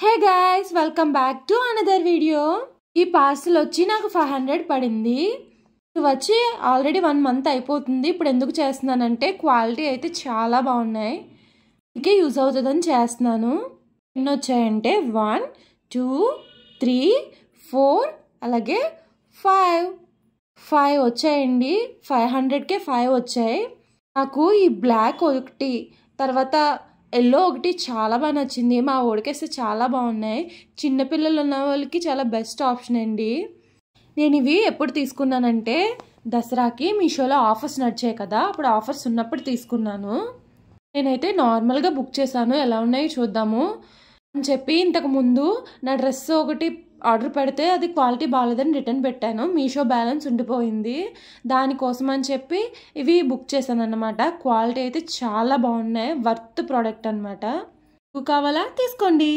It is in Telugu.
Hey guys, welcome back to another video. ఈ పార్సల్ వచ్చి నాకు 500 పడింది. ఇది వచ్చి ఆల్రెడీ 1 మంత్ అయిపోతుంది. ఇప్పుడు ఎందుకు చేస్తున్నానంటే క్వాలిటీ అయితే చాలా బాగున్నాయి, ఇంకే యూజ్ అవుతుందని చేస్తున్నాను. ఎన్ని వచ్చాయంటే 1 2 3 4 అలాగే 5 వచ్చాయండి. 500కే 5 వచ్చాయి. నాకు ఈ బ్లాక్ ఒకటి, తర్వాత ఎల్లో ఒకటి చాలా బాగా నచ్చింది. మా ఓడికేస్తే చాలా బాగున్నాయి. చిన్నపిల్లలు ఉన్న వాళ్ళకి చాలా బెస్ట్ ఆప్షన్ అండి. నేను ఇవి ఎప్పుడు తీసుకున్నానంటే దసరాకి మీషోలో ఆఫర్స్ నడిచాయి కదా, అప్పుడు ఆఫర్స్ ఉన్నప్పుడు తీసుకున్నాను. నేనైతే నార్మల్గా బుక్ చేశాను, ఎలా ఉన్నాయో చూద్దాము అని చెప్పి. ఇంతకు ముందు నా డ్రెస్ ఒకటి ఆర్డర్ పెడితే అది క్వాలిటీ బాగాలేదని రిటర్న్ పెట్టాను. మీషో బ్యాలెన్స్ ఉండిపోయింది, దానికోసం అని చెప్పి ఇవి బుక్ చేశాను అన్నమాట. క్వాలిటీ అయితే చాలా బాగున్నాయి, వర్త్ ప్రోడక్ట్ అనమాట. కావాలా తీసుకోండి.